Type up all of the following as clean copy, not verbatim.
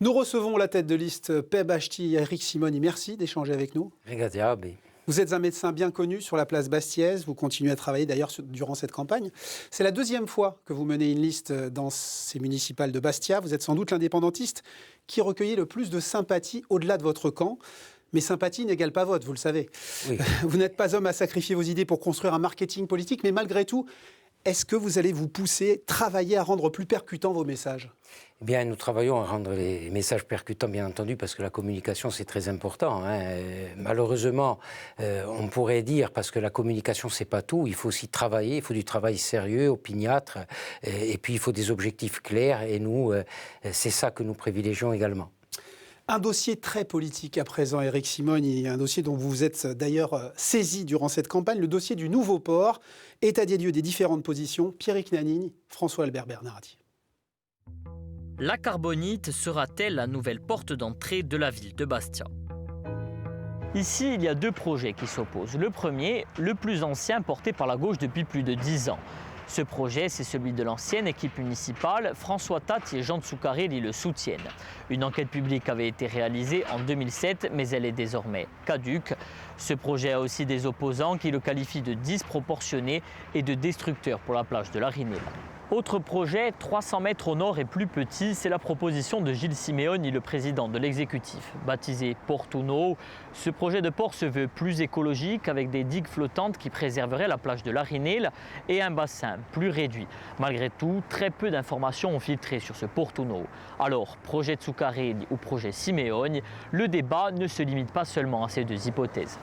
Nous recevons la tête de liste Peb Achti et Éric Simoni. Merci d'échanger avec nous. Vous êtes un médecin bien connu sur la place Bastiaise. Vous continuez à travailler d'ailleurs durant cette campagne. C'est la deuxième fois que vous menez une liste dans ces municipales de Bastia. Vous êtes sans doute l'indépendantiste qui recueillait le plus de sympathie au-delà de votre camp. Mais sympathie n'égale pas vote, vous le savez. Oui. Vous n'êtes pas homme à sacrifier vos idées pour construire un marketing politique, mais malgré tout, est-ce que vous allez vous pousser, travailler à rendre plus percutants vos messages ? Eh bien, nous travaillons à rendre les messages percutants, bien entendu, parce que la communication, c'est très important. Malheureusement, on pourrait dire, parce que la communication, c'est pas tout, il faut aussi travailler, il faut du travail sérieux, opiniâtre, et puis il faut des objectifs clairs, et nous, c'est ça que nous privilégions également. Un dossier très politique à présent, Éric Simoni, un dossier dont vous vous êtes d'ailleurs saisi durant cette campagne, le dossier du nouveau port, état des lieux des différentes positions, Pierrick Nanigne, François-Albert Bernardi. La carbonite sera-t-elle la nouvelle porte d'entrée de la ville de Bastia ? Ici, il y a deux projets qui s'opposent. Le premier, le plus ancien, porté par la gauche depuis plus de 10 ans. Ce projet, c'est celui de l'ancienne équipe municipale. François Tatti et Jean Tsoukarelli le soutiennent. Une enquête publique avait été réalisée en 2007, mais elle est désormais caduque. Ce projet a aussi des opposants qui le qualifient de disproportionné et de destructeur pour la plage de la Rinella. Autre projet, 300 mètres au nord et plus petit, c'est la proposition de Gilles Simeoni, le président de l'exécutif. Baptisé Portuno, ce projet de port se veut plus écologique avec des digues flottantes qui préserveraient la plage de la Rinella et un bassin plus réduit. Malgré tout, très peu d'informations ont filtré sur ce Portuno. Alors, projet Tsoukarelli ou projet Simeoni, le débat ne se limite pas seulement à ces deux hypothèses.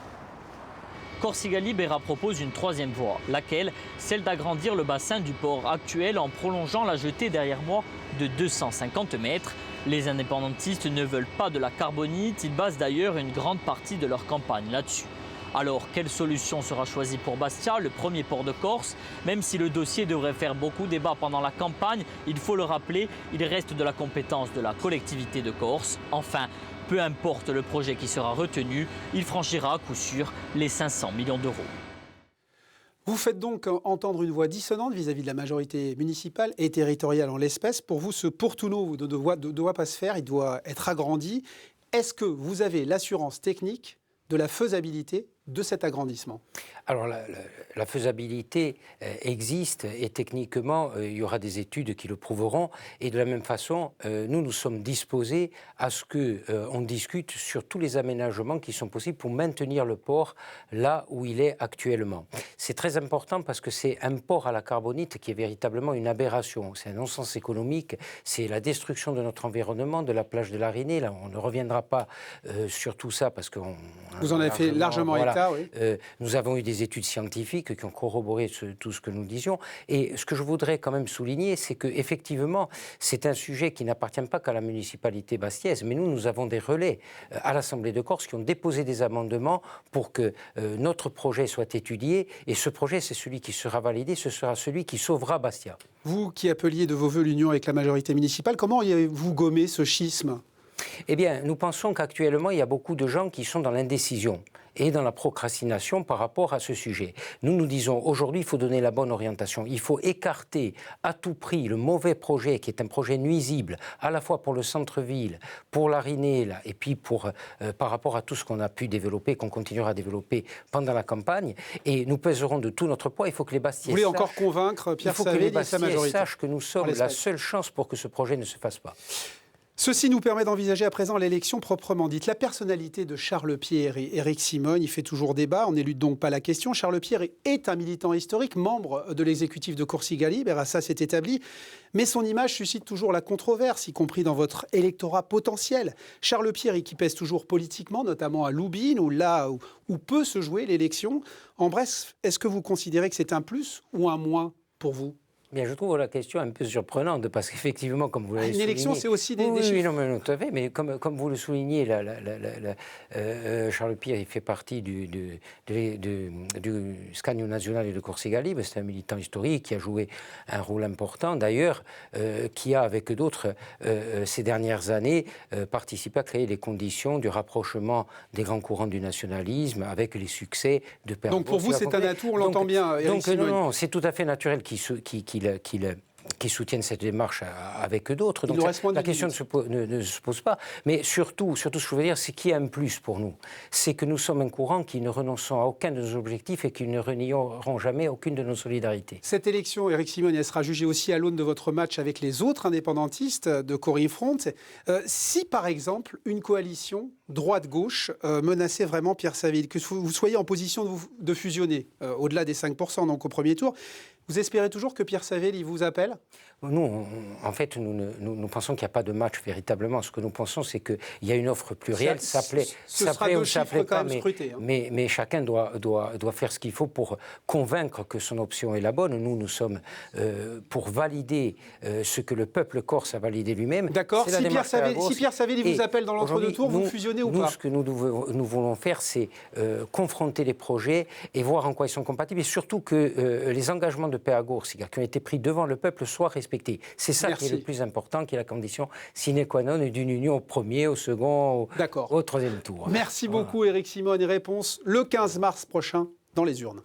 Corsica Libera propose une troisième voie, laquelle, celle d'agrandir le bassin du port actuel en prolongeant la jetée derrière moi de 250 mètres. Les indépendantistes ne veulent pas de la carbonite, ils basent d'ailleurs une grande partie de leur campagne là-dessus. Alors, quelle solution sera choisie pour Bastia, le premier port de Corse ? Même si le dossier devrait faire beaucoup débat pendant la campagne, il faut le rappeler, il reste de la compétence de la collectivité de Corse. Enfin, peu importe le projet qui sera retenu, il franchira à coup sûr les 500 millions d'euros. Vous faites donc entendre une voix dissonante vis-à-vis de la majorité municipale et territoriale en l'espèce. Pour vous, ce Portuno ne doit pas se faire, il doit être agrandi. Est-ce que vous avez l'assurance technique de la faisabilité de cet agrandissement ? Alors la faisabilité existe et techniquement il y aura des études qui le prouveront et de la même façon nous sommes disposés à ce qu'on discute sur tous les aménagements qui sont possibles pour maintenir le port là où il est actuellement. C'est très important parce que c'est un port à la carbonite qui est véritablement une aberration, c'est un non-sens économique, c'est la destruction de notre environnement, de la plage de la Rinella. On ne reviendra pas sur tout ça parce que vous en avez fait largement état, oui. Nous avons eu des études scientifiques qui ont corroboré tout ce que nous disions. Et ce que je voudrais quand même souligner, c'est qu'effectivement, c'est un sujet qui n'appartient pas qu'à la municipalité bastiaise, mais nous avons des relais à l'Assemblée de Corse qui ont déposé des amendements pour que notre projet soit étudié. Et ce projet, c'est celui qui sera validé, ce sera celui qui sauvera Bastia. Vous qui appeliez de vos vœux l'union avec la majorité municipale, comment avez-vous gommé ce schisme ? Eh bien, nous pensons qu'actuellement, il y a beaucoup de gens qui sont dans l'indécision et dans la procrastination par rapport à ce sujet. Nous disons, aujourd'hui, il faut donner la bonne orientation. Il faut écarter à tout prix le mauvais projet, qui est un projet nuisible, à la fois pour le centre-ville, pour la Rinella, et puis par rapport à tout ce qu'on a pu développer, qu'on continuera à développer pendant la campagne. Et nous pèserons de tout notre poids. Il faut que les Bastiais Vous voulez encore convaincre Pierre Savelli et sa majorité ? Il faut que les Bastiais sachent que nous sommes la seule chance pour que ce projet ne se fasse pas. Ceci nous permet d'envisager à présent l'élection proprement dite. La personnalité de Charles Pierre et Éric Simoni, il fait toujours débat, on n'élude donc pas la question. Charles Pierre est un militant historique, membre de l'exécutif de Corsica Libera, ça c'est établi, mais son image suscite toujours la controverse, y compris dans votre électorat potentiel. Charles Pierre, qui pèse toujours politiquement, notamment à Loubine, où peut se jouer l'élection. En bref, est-ce que vous considérez que c'est un plus ou un moins pour vous ? Bien, je trouve la question un peu surprenante parce qu'effectivement, comme vous l'avez souligné... Une élection, c'est aussi des chiffres. Oui, non, mais tout à fait. Mais comme vous le soulignez, Charles Pierre, il fait partie du Scagno Nazionale de Corsica Libera. C'est un militant historique qui a joué un rôle important, d'ailleurs, qui a, avec d'autres, ces dernières années, participé à créer les conditions du rapprochement des grands courants du nationalisme avec les succès de Père. Donc pour vous, c'est un atout, on l'entend bien, Éric Simoni. Non, c'est tout à fait naturel qu'il qui soutiennent cette démarche avec d'autres. Donc la question ne se pose pas. Mais surtout, ce que je veux dire, c'est qu'il y a un plus pour nous. C'est que nous sommes un courant qui ne renonçons à aucun de nos objectifs et qui ne renieront jamais aucune de nos solidarités. Cette élection, Éric Simon, elle sera jugée aussi à l'aune de votre match avec les autres indépendantistes de Cory Front. Si, par exemple, une coalition droite-gauche menaçait vraiment Pierre Saville, que vous soyez en position de fusionner au-delà des 5%, donc au premier tour, vous espérez toujours que Pierre Saville il vous appelle ? Nous, en fait, nous pensons qu'il n'y a pas de match véritablement. Ce que nous pensons, c'est qu'il y a une offre plurielle. Ça plaît ou ça plaît pas, mais chacun doit faire ce qu'il faut pour convaincre que son option est la bonne. Nous sommes pour valider ce que le peuple corse a validé lui-même. D'accord. Si Pierre Saville vous appelle dans l'entre-deux tours, vous fusionnez ou pas ? Ce que nous voulons faire, c'est confronter les projets et voir en quoi ils sont compatibles. Et surtout que les engagements de paix à Gourse, qui ont été pris devant le peuple, soient respectés. C'est ça qui est le plus important, qui est la condition sine qua non d'une union au premier, au second, au troisième tour. Merci beaucoup, Éric Simon. Et réponse le 15 mars prochain dans les urnes.